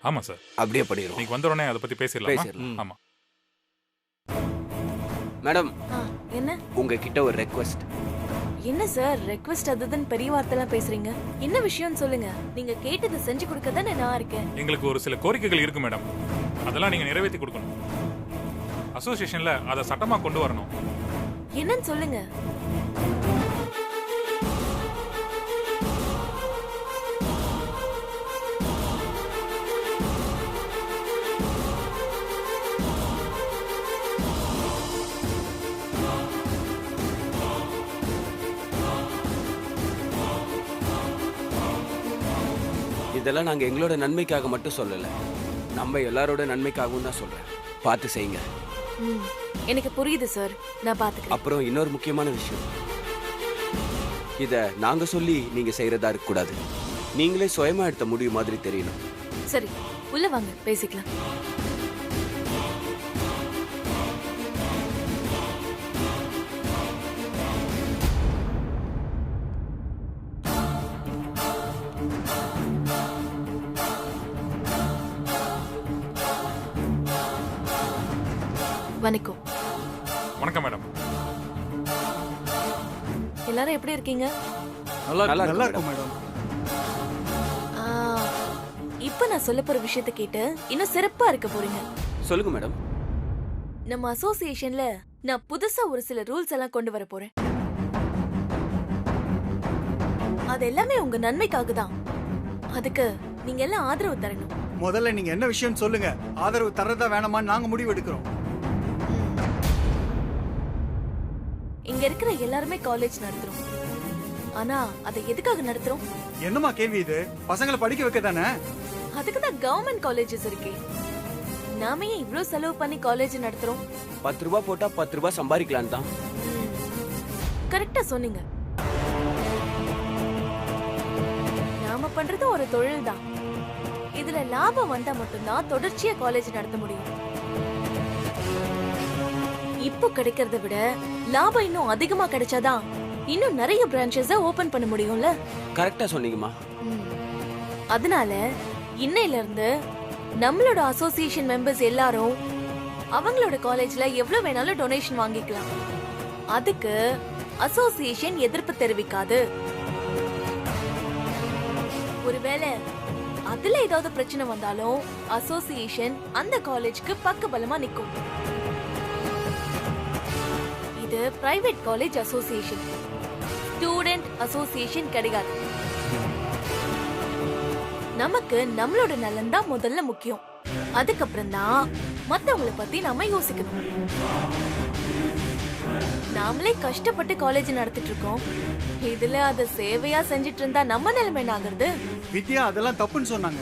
ஆமா சார். அப்படியே பண்ணிடுவோம். நீங்க வந்த உடனே அதை பத்தி பேசிடலாம். ஆமா மேடம். என்ன உங்ககிட்ட ஒரு ரெக்வெஸ்ட். என்ன சார் ரெக்வெஸ்ட் அதுதான் பெரிய வார்த்தைலாம் பேசுறீங்க? என்ன விஷயம்னு சொல்லுங்க. நீங்க கேட்டதை செஞ்சு கொடுக்க தானே நான் இருக்கேன். எங்களுக்கு ஒரு சில கோரிக்கைகள் இருக்கு மேடம். அதெல்லாம் நீங்க நிறைவேற்றி கொடுக்கணும். அசோசியேஷன்ல அதை சட்டமா கொண்டு வரணும். என்னன்னு சொல்லுங்க. இதெல்லாம் நாங்க எங்களோட நன்மைக்காக மட்டும் சொல்லல, நம்ம எல்லாரோட நன்மைக்காகவும் தான் சொல்றேன். பார்த்து செய்யுங்க. எனக்கு புரியுது சார், நான் பாத்துக்கிறேன். அப்புறம் இன்னொரு முக்கியமான விஷயம், இத நாங்க சொல்லி நீங்க செய்யறதா இருக்க கூடாது. நீங்களே சுயமா எடுத்த முடிவு மாதிரி தெரியணும். சரி, உள்ள வாங்க பேசிக்கலாம். வணக்கம். வணக்கம் மேடம். எல்லாரும் எப்படி இருக்கீங்க? நல்லா இருக்கும் மேடம். இப்ப நான் சொல்ல போற விஷயத்தை கேட்டு இன்னும் சிறப்பா இருக்க போறீங்க. சொல்லுங்க மேடம். நம்ம அசோசியேஷன்ல நான் புதுசா ஒரு சில ரூல்ஸ் எல்லாம் கொண்டு வர போறேன். அது எல்லாமே உங்க நன்மைக்காக தான். அதுக்கு நீங்க எல்லாம் ஆதரவு தரணும். முதல்ல நீங்க என்ன விஷயம் சொல்லுங்க. ஆதரவு தரதா வேணாமான்னு நாங்க முடிவு எடுக்கிறோம். இங்க இருக்கிற எல்லாருமே காலேஜ் நடத்துறோம். ஆனா அதை எதுக்காக நடத்துறோம்? என்னமா கேள்வி இது? பசங்களை படிக்க வைக்க தானே. அதுக்கு தான் கவர்மெண்ட் காலேஜஸ் இருக்கே. நாம ஏன் இவ்ளோ செலவு பண்ணி காலேஜ் நடத்துறோம்? 10 ரூபாய் போட்டா 10 ரூபாய் சம்பாதிக்கலாம் தான். கரெக்டா சொன்னீங்க. நாம பண்றது ஒரு தொழில் தான். இதுல லாபம் வந்தா மட்டும்தான் தொடர்ச்சியா காலேஜ் நடத்த முடியும். இப்போ கிடைக்கிறத விட லாபம் இன்னும் அதிகமா கிடைச்சாதான் இன்னும் நிறைய பிரான்ச்சஸ் ஓபன் பண்ண முடியும்ல. கரெக்டா சொன்னீங்கம்மா. அதனால இன்னையில இருந்து நம்மளோட அசோசியேஷன் மெம்பர்ஸ் எல்லாரும் அவங்களோட காலேஜ்ல எவ்வளவு வேணாலும் டொனேஷன் வாங்கிக்கலாம். அதுக்கு அசோசியேஷன் எதிர்ப்பு தெரிவிக்காது. ஒருவேளை அதுல ஏதாவது பிரச்சனை வந்தாலும் அசோசியேஷன் அந்த காலேஜ்க்கு பக்கபலமா நிக்கும். இது private college association, student association கிடையாது. நமக்கு நம்மளோட நலன் தான் முதல்ல முக்கியம். அதுக்கப்புறம் தான் மத்தவங்கள பத்தி நாம யோசிக்கணும். நாமளே கஷ்டப்பட்டு காலேஜ் நடத்திட்டு இருக்கோம். இதுல அத சேவையா செஞ்சிட்டு இருந்தா நம்ம நிலைமை என்ன ஆகுறது? வித்யா அதெல்லாம் தப்புன்னு சொன்னாங்க.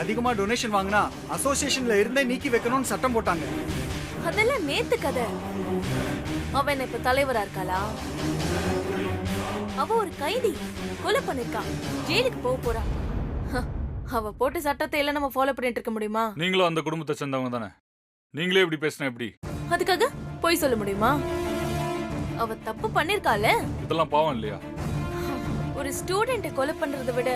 அதிகமா டொனேஷன் வாங்கினா அசோசியேஷன்ல இருந்தே நீக்கி வைக்கணும்னு சட்டம் போட்டாங்க. அதெல்லாம் நேத்து கதை. அவன் இப்ப தலைவரா இருக்காளா? அவ ஒரு கைதி, கொலை பண்ணிருக்கா, ஜெயிலுக்கு போக போறா. அவ போட்ட சட்டத்தை எல்லாம் நம்ம ஃபாலோ பண்ணிட்டு இருக்க முடியுமா? நீங்களும் அந்த குடும்பத்தை சேர்ந்தவங்க தானே. நீங்களே இப்படி பேசினா எப்படி? அதுக்காக போய் சொல்ல முடியுமா? அவ தப்பு பண்ணிருக்கால. இதெல்லாம் பாவம் இல்லையா? ஒரு ஸ்டூடெண்ட கொலை பண்றதை விட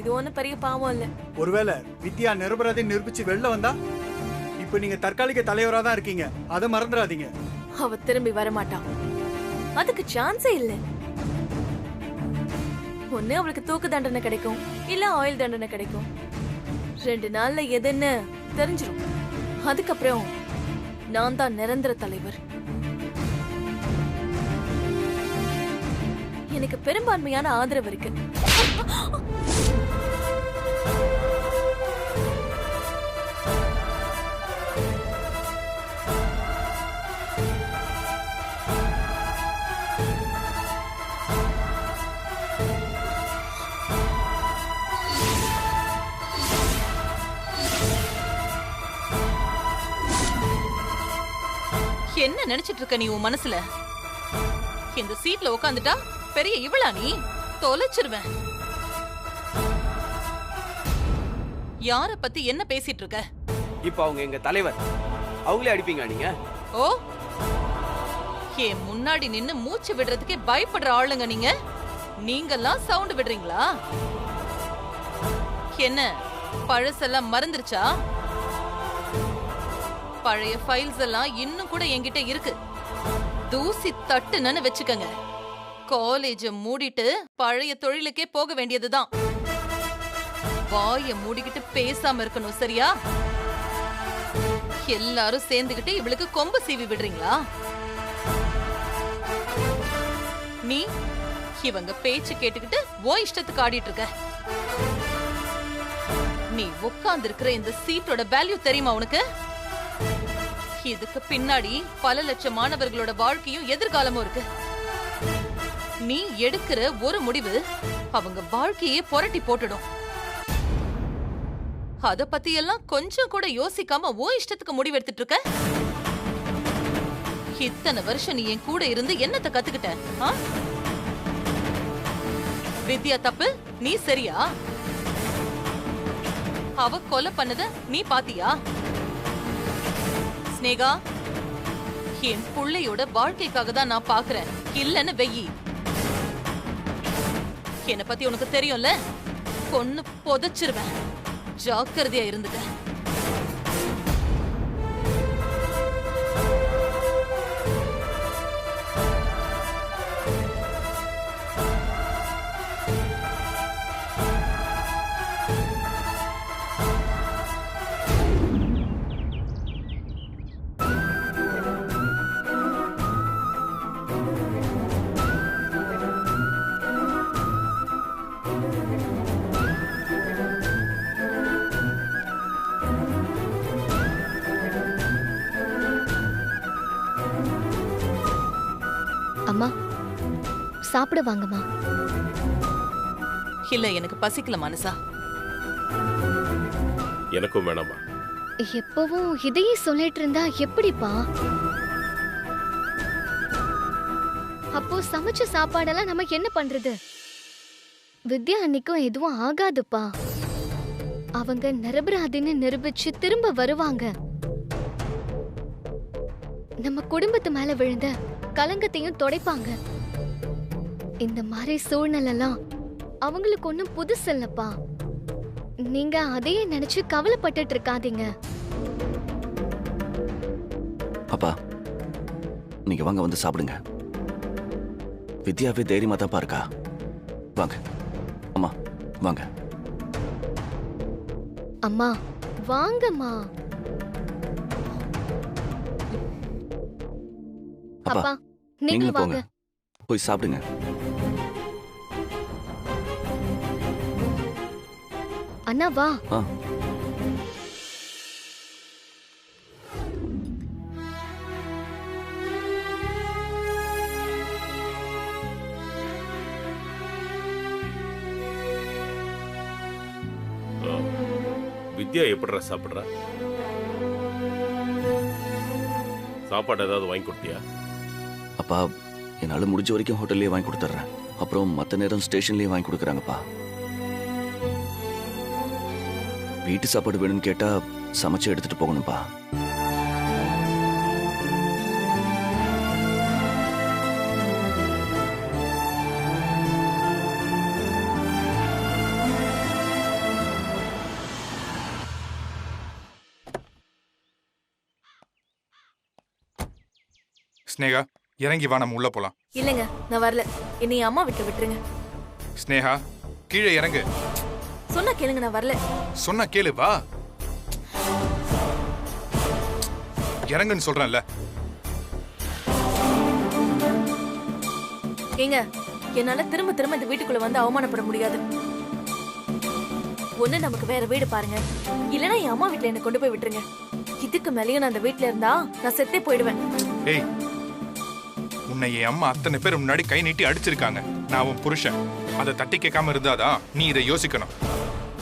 இது ஒண்ணும் பெரிய பாவம் இல்ல. ஒருவேளை வித்யா நிரபராதி நிரூபிச்சு வெளில வந்தா இப்ப நீங்க தற்காலிக தலைவரா தான் இருக்கீங்க. அதை மறந்துடாதீங்க. அவ திரும்பி வரமாட்டா. அதுக்கு சான்ஸே இல்ல. ஒண்ணு அவளுக்கு தூக்கு தண்டனை கிடைக்கும், இல்ல ஆயுள் தண்டனை கிடைக்கும். 2 நாள்ல எதுன்னு தெரிஞ்சிடும். அதுக்கப்புறம் நான் தான் நிரந்தர தலைவர். எனக்கு பெரும்பான்மையான ஆதரவு இருக்கு. என்ன நினைச்சிட்டு இருக்க நீ உன் மனசுல? இந்த சீட்ல உட்காந்துட்டா பெரிய இவளா நீ? தொலைச்சிருவேன். யார பத்தி என்ன பேசிட்டு இருக்க? இப்ப அவங்க எங்க தலைவர், அவங்களே அடிப்பீங்க நீங்க? ஓ, என் முன்னாடி நின்னு மூச்சு விடுறதுக்கே பயப்படுற ஆளுங்க நீங்க. நீங்கெல்லாம் சவுண்ட் விடுறீங்களா? என்ன பழசெல்லாம் மறந்துருச்சா? பழைய ஃபைல்ஸ் எல்லாம் இன்னும் கூட என்கிட்ட இருக்கு. தூசி தட்டுன்னு வச்சுக்கங்க. காலேஜ மூடிட்டு பழைய தொழிலுக்கே போக வேண்டியதுதான். வாய மூடிக்கிட்டு பேசாம இருக்கணும், சரியா? எல்லாரும் சேர்ந்துகிட்டு இவளுக்கு கொம்பு சீவி விடுறீங்களா? நீ இவங்க பேச்சு கேட்டுக்கிட்டு ஓ இஷ்டத்துக்கு ஆடிட்டு இருக்க. நீ உட்கார்ந்து இருக்கிற இந்த சீட்டோட வேல்யூ தெரியுமா உனக்கு? இதுக்கு பின்னாடி பல லட்சம் மாணவர்களோட வாழ்க்கையும் எதிர்காலமும் இருக்கு. நீ எடுக்கிற ஒரு முடிவு அவங்க வாழ்க்கையே புரட்டி போட்டுடும். அத பத்தி எல்லாம் கொஞ்சம் கூட யோசிக்காம ஓ இஷ்டத்துக்கு முடிவெடுத்துட்டு இருக்க. இத்தனை வருஷம் நீ என் கூட இருந்து என்னத்த கத்துக்கிட்ட? வித்யா தப்பு, நீ சரியா? அவ கொலை பண்ணத நீ பாத்தியா? ஸ்னேகா, என் புள்ளையோட வாழ்க்கைக்காக தான் நான் பாக்குறேன், இல்லன்னு வெயி. என்ன பத்தி உனக்கு தெரியும்ல, கொன்னு புதைச்சிருவேன். ஜாக்கிரதையா இருந்துக்க. அம்மா, சாப்பிட வாங்கம்மா. இல்ல, எனக்கு பசிக்கல மனசா. எனக்கும் வேணாமா. எப்பவும் இதையே சொல்லிட்டு இருந்தா எப்படிப்பா? அப்போ சமைச்ச சாப்பாடெல்லாம் நம்ம என்ன பண்றது? வித்யா அன்னைக்கும் எதுவும் ஆகாதுப்பா. அவங்க நிரபராதின்னு நிரூபிச்சு திரும்ப வருவாங்க. நம்ம குடும்பத்து மேல விழுந்த கலங்கத்தையும் தொடைப்பாங்க. இந்த மாதிரி சூழ்நிலைலாம் அவங்களுக்கு ஒண்ணும் புதுசு இல்லப்பா. நீங்க அதையே நினைச்சு கவலைப்பட்டுட்டு இருக்காதீங்க. அப்பா, நீங்க வாங்க, வந்து சாப்பிடுங்க. வித்யாவே தைரியமா தான் இருக்கா. வாங்க அம்மா, வாங்க. அம்மா வாங்கம்மா. அப்பா நீங்களும் வாங்க. போய் சாப்பிடுங்க. அண்ணா வா. வித்யா எப்படிடா சாப்பிடுறா? சாப்பாடு ஏதாவது வாங்கி கொடுத்தியா? அப்பா, என்னால முடிஞ்ச வரைக்கும் ஹோட்டல்லே வாங்கி கொடுத்துட்றேன். அப்புறம் மற்ற நேரம் ஸ்டேஷன்லயே வாங்கி கொடுக்குறாங்கப்பா. வீட்டு சாப்பாடு வேணும்னு கேட்டா சமைச்சு எடுத்துட்டு போகணும்ப்பா. ஸ்னேகா, இறங்கி வா, நம்ம உள்ள போலாம். இல்லங்க, நான் வரல. என்னை அம்மா வீட்டுல விட்டுருங்க. ஸ்னேகா, கீழே இறங்கு. சொன்னா கேளுங்க, நான் வரல. சொன்னா கேளு, வா. இறங்குன்னு சொல்றேன்ல. ஏங்க, என்னால திரும்ப திரும்ப இந்த வீட்டுக்குள்ள வந்து அவமானப்பட முடியாது. ஒண்ணு நமக்கு வேற வீடு பாருங்க, இல்லனா என் அம்மா வீட்டுல என்ன கொண்டு போய் விட்டுருங்க. இதுக்கு மேலேயும் நான் அந்த வீட்டுல இருந்தா நான் செத்தே போயிடுவேன். ஏய், உன்னை என் அம்மா அத்தனை பேர் முன்னாடி கை நீட்டி அடிச்சிருக்காங்க. நான் உன் புருஷன். அதை தட்டி கேட்காம இருந்தாதான் நீ இதை யோசிக்கணும்.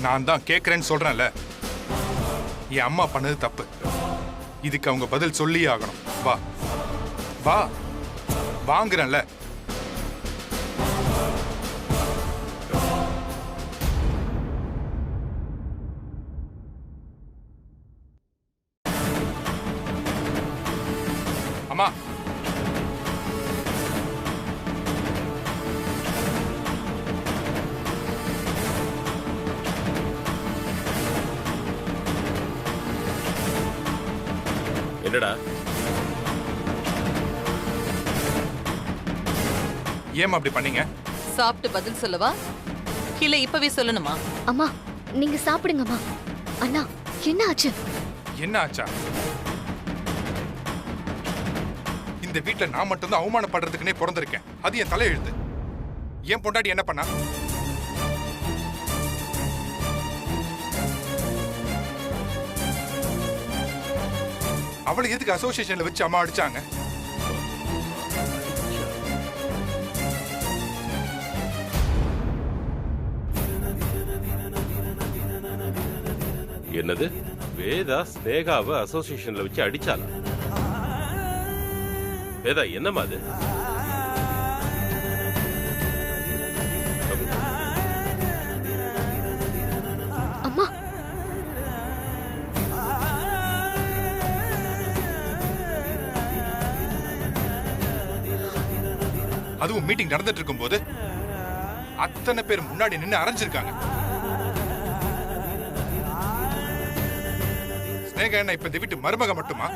நான் தான் கேட்கறேன்னு சொல்றேன்ல. என் அம்மா பண்ணது தப்பு. இதுக்கு அவங்க பதில் சொல்லியே ஆகணும். வா வா, வாங்குறேன்ல. அம்மா, என்னடா? ஏமா அப்படி பண்ணீங்க? சாப்பிட்டு பதில் சொல்லவா இல்ல இப்பவே சொல்லணுமா? அம்மா நீங்க சாப்பிடுங்கம்மா. அண்ணா என்ன ஆச்சு? என்ன ஆச்சா? இந்த வீட்ல நான் மட்டும்தான் அவமானப்படுறதுக்குனே பிறந்திருக்கேன். அது என் தலையெழுத்து. என் பொண்டாட்டி என்ன பண்ணா? அவளை எதுக்கு அசோசியேஷன்ல வச்சு அம்மா அடிச்சாங்க? என்னது? வேதா ஸ்னேகாவை அசோசியேஷன்ல வச்சு அடிச்சாளா? வேதா என்னம்மா அது? அம்மா அதுவும் மீட்டிங் நடந்துட்டு இருக்கும்போது அத்தனை பேர் முன்னாடி நின்னு அரைஞ்சிருக்காங்க. ஸ்னேகா என்ன இப்ப இந்த வீட்டு மருமக மட்டுமா?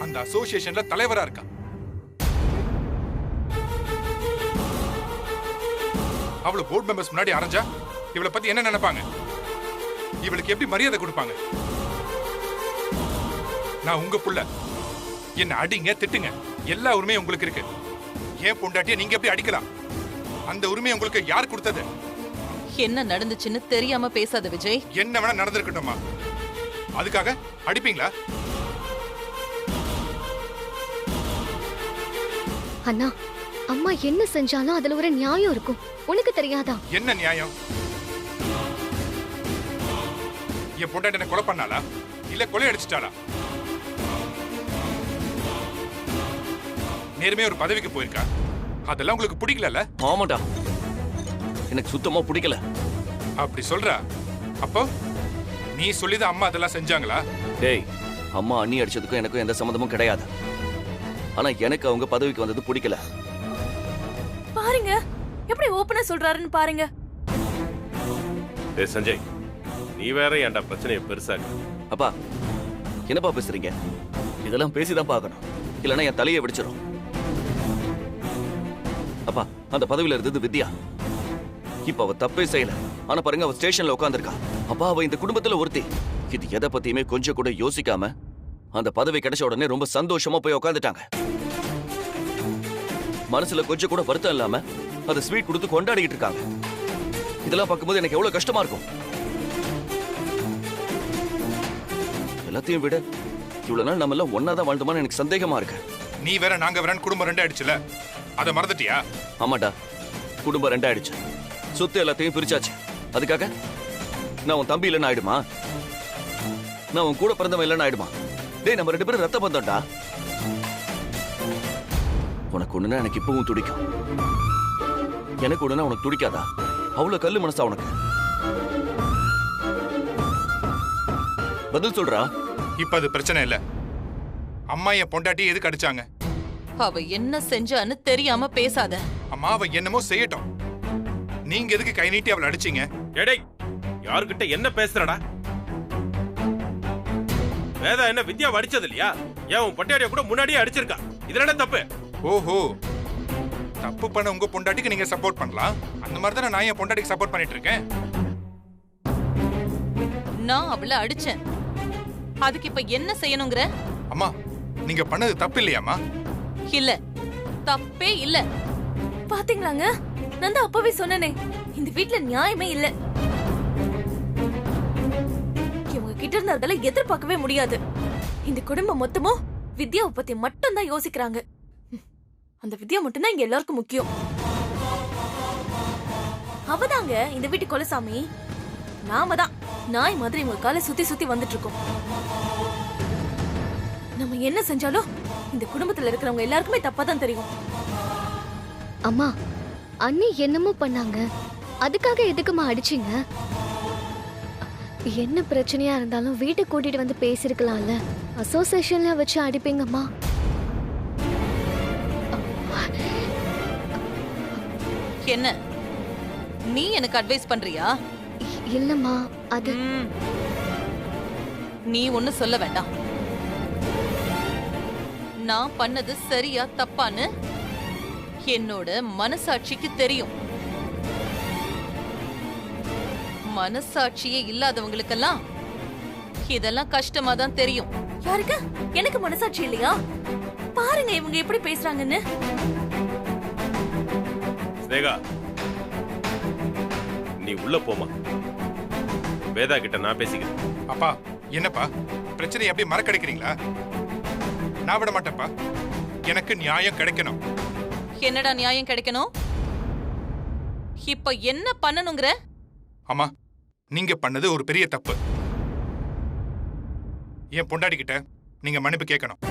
அந்த அசோசியேஷன்ல தலைவரா இருக்கா. அவள போர்ட் மெம்பர்ஸ் முன்னாடி அரைஞ்சா இவளை பத்தி என்ன நினைப்பாங்க? இவளுக்கு எப்படி மரியாதை கொடுப்பாங்க? நான் உங்க புள்ள. என்ன அடிங்க திட்டுங்க, எல்லா உரிமையும் உங்களுக்கு இருக்கு. ஏன் பொண்டாட்டிய நீங்க எப்படி அடிக்கலாம்? அந்த உரிமை உங்களுக்கு யார் கொடுத்தது? என்ன நடந்துச்சுன்னு தெரியாம பேசாத விஜய். என்ன வேணா நடந்திருக்கட்டுமா? அதுக்காக அடிப்பீங்களா? அண்ணா அம்மா என்ன செஞ்சாலும் அதுல ஒரு நியாயம் இருக்கும். உனக்கு தெரியாதா? என்ன நியாயம்? என் பொண்டாட்டி என்ன கொலை பண்ணாளா இல்ல கொலை அடிச்சிட்டாளா? நேர்மையா ஒரு பதவிக்கு போயிருக்கா. அதெல்லாம் உங்களுக்கு பிடிக்கல? ஆமாடா, எனக்கு சுத்தமா பிடிக்கல. அப்படி சொல்றா? அப்போ நீ சொல்லிதான் அம்மா அதெல்லாம் செஞ்சாங்களா? டேய், அம்மா அண்ணி அடிச்சதுக்கும் எனக்கும் எந்த சம்மந்தமும் கிடையாது. ஆனா எனக்கு அவங்க பதவிக்கு வந்தது பிடிக்கல. பாருங்க எப்படி ஓபனா சொல்றாருன்னு பாருங்க. ஏய் சஞ்சய், நீ வேற ஏன்டா பிரச்சனையை பெருசாக்க? அப்பா என்னப்பா பேசுறீங்க? இதெல்லாம் பேசிதான் பார்க்கணும், இல்லைன்னா என் தலையை வெடிச்சிடும். அப்பா அந்த பதவியில இருந்தது வித்யா. இப்ப அவ தப்பே செய்யல. ஆனா பாருங்க, அவ ஸ்டேஷன்ல உட்கார்ந்திருக்கா. அப்பா அவ இந்த குடும்பத்துல ஒருத்தி. இது எதை பத்தியுமே கொஞ்சம் கூட யோசிக்காம அந்த பதவி கிடைச்ச உடனே ரொம்ப சந்தோஷமா போய் உட்காந்துட்டாங்க. மனசுல கொஞ்சம் கூட வருத்தம் இல்லாம அதை ஸ்வீட் கொடுத்து கொண்டாடிட்டு இருக்காங்க. இதெல்லாம் பார்க்கும்போது எனக்கு எவ்வளவு கஷ்டமா இருக்கும். எல்லாத்தையும் விட இவ்வளவு நாள் நம்ம எல்லாம் ஒன்னாதான் வாழ்ந்தோமான்னு எனக்கு சந்தேகமா இருக்கு. நீ வேற நாங்க வேற குடும்பம் ரெண்டு ஆயிடுச்சுல, அதை மறந்துட்டியா? ஆமாடா, குடும்பம் ரெண்டாயிடுச்சு. சொத்து எல்லாத்தையும் பிரிச்சாச்சு. அதுக்காக நான் உன் தம்பி இல்லைன்னு ஆயிடுமா? நான் உன் கூட பிறந்தவன் இல்லைன்னு ஆயிடுமா? டேய், நம்ம 2 பேரும் ரத்த பந்தம்டா. உனக்கு ஒண்ணுனா எனக்கு இப்பவும் துடிக்கும். எனக்கு ஒண்ணுனா உனக்கு துடிக்காதா? அவ்வளவு கல்லு மனசா உனக்கு? பதில் சொல்றா. இப்ப அது பிரச்சனை இல்ல. அம்மா என் பொண்டாட்டி எதுக்கு அடிச்சாங்க? அவ என்ன செஞ்சான்னு தெரியாம பேசாத. அம்மா அவ என்னமோ செய்யட்டும். நீங்க எதுக்கு கை நீட்டி அவளை அடிச்சீங்க? எடை, யாருகிட்ட என்ன பேசுறடா? வேதா என்ன வித்யாவை அடிச்சது இல்லையா? ஏன் உன் பொண்டாட்டிய கூட முன்னாடியே அடிச்சிருக்கா. இதுல தப்பு. ஓஹோ, தப்பு பண்ண உங்க பொண்டாட்டிக்கு நீங்க சப்போர்ட் பண்ணலாம். அந்த மாதிரி தானே நான் என் பொண்டாட்டிக்கு சப்போர்ட் பண்ணிட்டு இருக்கேன். நான் அவளை அடிச்சேன். அதுக்கு இப்ப என்ன செய்யணுங்கிற? அம்மா நீங்க பண்ணது தப்பு இல்லையாம்மா? இல்ல, தப்பே இல்ல. பாத்தீங்களாங்க, நான் தான் அப்பவே சொன்னனே, இந்த வீட்ல நியாயமே இல்ல. இவங்க கிட்ட இருந்து அதெல்லாம் எதிர்பார்க்கவே முடியாது. இந்த குடும்பம் மொத்தமும் வித்யாவை பத்தி மட்டும் தான் யோசிக்கிறாங்க. அந்த வித்யா மட்டும் தான் இங்க எல்லாருக்கும் முக்கியம். அவதாங்க இந்த வீட்டு கொலசாமி. நாம தான் நாய் மாதிரி உங்க காலை சுத்தி சுத்தி வந்துட்டு இருக்கோம். நம்ம என்ன செஞ்சாலும் இந்த குடும்பத்துல இருக்கிறவங்க எல்லாருக்குமே தப்பா தான் தெரியும். அம்மா அண்ணி என்னமோ பண்ணாங்க, அதுக்காக எதுக்குமா அடிச்சீங்க? என்ன பிரச்சனையா இருந்தாலும் வீட்டுக்கு கூட்டிட்டு வந்து பேசிருக்கலாம்ல. அசோசியேஷன்ல வச்சு அடிப்பீங்கம்மா. என்ன நீ எனக்கு அட்வைஸ் பண்றியா? இல்லம்மா, அது நீ ஒண்ணு சொல்ல வேண்டாம். நான் பண்ணது சரியா தப்பான்னு என்னோட மனசாட்சிக்கு தெரியும். மனசாட்சியே இல்லாதவங்களுக்கெல்லாம் இதெல்லாம் கஷ்டமா தான் தெரியும். யாருக்கு? எனக்கு மனசாட்சி இல்லையா? பாருங்க இவங்க எப்படி பேசுறாங்கன்னு. ஸ்னேகா, நீ உள்ள போமா. வேதா கிட்ட நான் பேசிக்கிறேன். அப்பா என்னப்பா பிரச்சனையை அப்படியே மறக்கடிக்கிறீங்களா? நான் விட மாட்டேன்ப்பா. எனக்கு நியாயம் கிடைக்கணும். என்னடா நியாயம் கிடைக்கணும்? இப்ப என்ன பண்ணணுங்கிற? அம்மா, நீங்க பண்ணது ஒரு பெரிய தப்பு. என் பொண்டாட்டி கிட்ட நீங்க மன்னிப்பு கேட்கணும்.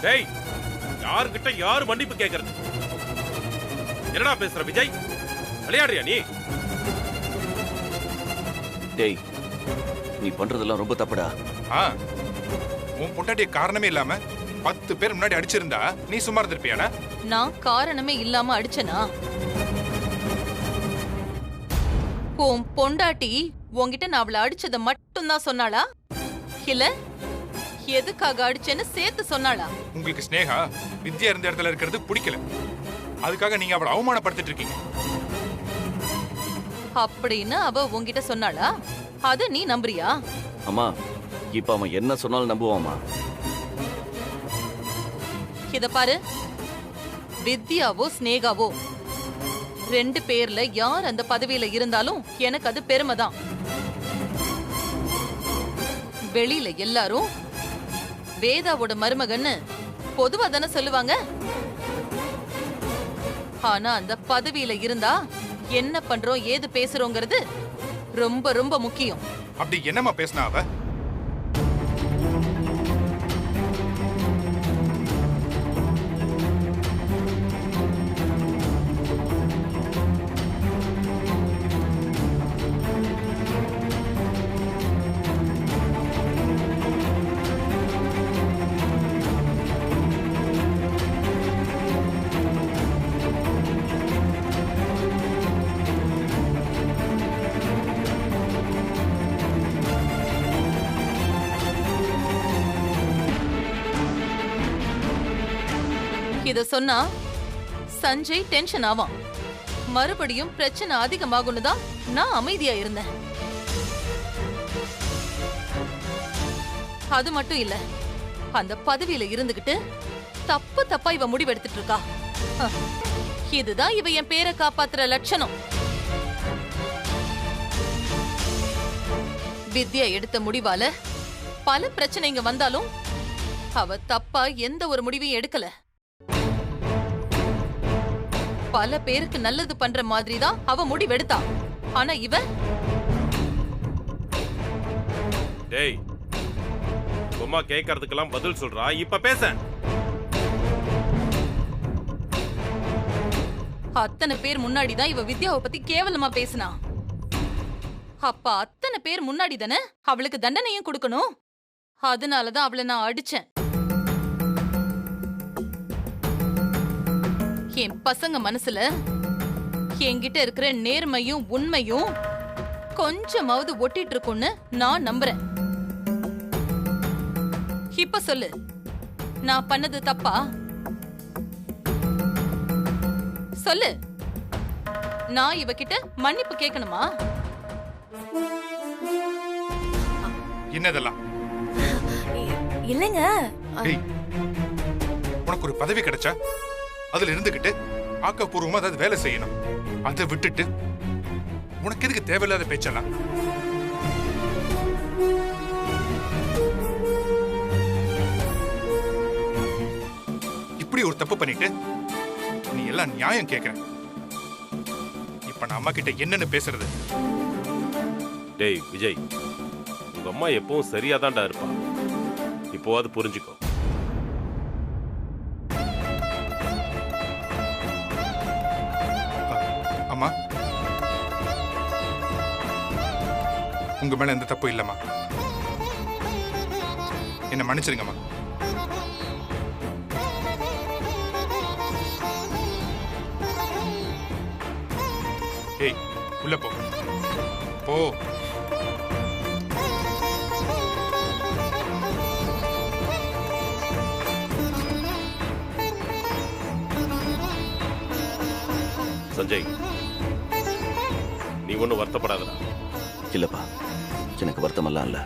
டேய், யாருகிட்ட யாரு மன்னிப்பு கேட்கறது? என்னடா பேசுற விஜய்? விளையாடுறியா நீ? டேய், நீ பண்றதெல்லாம் ரொம்ப தப்புடா. உன் பொண்டாட்டிய காரணமே இல்லாம 10 பேர் முன்னாடி அடிச்சிருந்தா நீ சும்மா இருந்திருப்பியானா? நான் காரணமே இல்லாம அடிச்சனா? உன் பொண்டாட்டி உன்கிட்ட நான் அவளை அடிச்சத மட்டும்தான் சொன்னாளா, இல்ல எதுக்காக அடிச்சேன்னு சேர்த்து சொன்னாளா? உங்களுக்கு ஸ்னேகா வித்யா இருந்த இடத்துல இருக்கிறது பிடிக்கல, அதுக்காக நீங்க அவளை அவமானப்படுத்திட்டு இருக்கீங்க. அப்படின்னு அவ உன்கிட்ட சொன்னாளா? அத நீ நம்புறியா? அம்மா, இப்ப அவன் என்ன சொன்னாலும் நம்புவாமா? இத பாரு, வித்யாவோ ஸ்னேகாவோ 2 பேர்ல யார் அந்த பதவியில இருந்தாலும் எனக்கு அது பெருமைதான். வெளியில எல்லாரும் வேதாவோட மருமகன்னு பொதுவா தானே சொல்லுவாங்க. ஆனா அந்த பதவியில இருந்தா என்ன பண்றோம் ஏது பேசுறோங்கிறது ரொம்ப ரொம்ப முக்கியம். அப்படி என்னமா பேசினா அவ? இத சொன்னா சஞ்சய் டென்ஷன் ஆவான். மறுபடியும் பிரச்சனை அதிகமாகும்னு தான் நான் அமைதியா இருந்தேன். அது மட்டும் இல்ல, அந்த பதவியில இருந்துகிட்டு தப்பு தப்பா இவ முடிவெடுத்துட்டு இருக்கா. இதுதான் இவ என் பேரை காப்பாத்துற லட்சணம். வித்யா எடுத்த முடிவால பல பிரச்சனைங்க வந்தாலும் அவ தப்பா எந்த ஒரு முடிவையும் எடுக்கல. பல பேருக்கு நல்லது பண்ற மாதிரி தான் அவ முடிவெடுத்தா. ஆனா இவ டேய், சும்மா கேட்கறதுக்கெல்லாம் பதில் சொல்றா, இப்ப பேச. அத்தனை பேர் முன்னாடி தான் இவ வித்யாவை பத்தி கேவலமா பேசினா. அப்ப அத்தனை பேர் முன்னாடி தானே அவளுக்கு தண்டனையும் கொடுக்கணும். அதனாலதான் அவளை நான் அடிச்சேன். என் பசங்க மனசுல என்கிட்ட இருக்கிற நேர்மையும் உண்மையும் கொஞ்சமாவது ஒட்டிட்டு இருக்கும்னு நான் நம்புறேன். இப்ப சொல்லு, நான் பண்ணது தப்பா? சொல்லு, நான் இவகிட்ட மன்னிப்பு கேட்கணுமா? என்னதெல்லாம்? இல்லைங்க. டேய், உனக்கு ஒரு பதவி கிடைச்சா அதுல இருந்துகிட்டு ஆக்கப்பூர்வமா அதாவது வேலை செய்யணும். அதை விட்டுட்டு உனக்கு எதுக்கு தேவையில்லாத பேச்செல்லாம்? இப்படி ஒரு தப்பு பண்ணிட்டு நீ எல்லாம் நியாயம் கேட்கிற. இப்ப நான் அம்மா கிட்ட என்னன்னு பேசுறது? டேய் விஜய், உங்க அம்மா எப்பவும் சரியாதான்டா இருப்பா. இப்போ அது புரிஞ்சுக்கோ. அம்மா, உங்க மேல எந்த தப்பு இல்லம்மா. என்ன மன்னிச்சிருங்கம்மா. ஏய் உள்ள போ போ. சஞ்சய், நீ ஒன்னும் வருத்தப்படாதடா. இல்லப்பா, எனக்கு வருத்தமெல்லாம் இல்ல.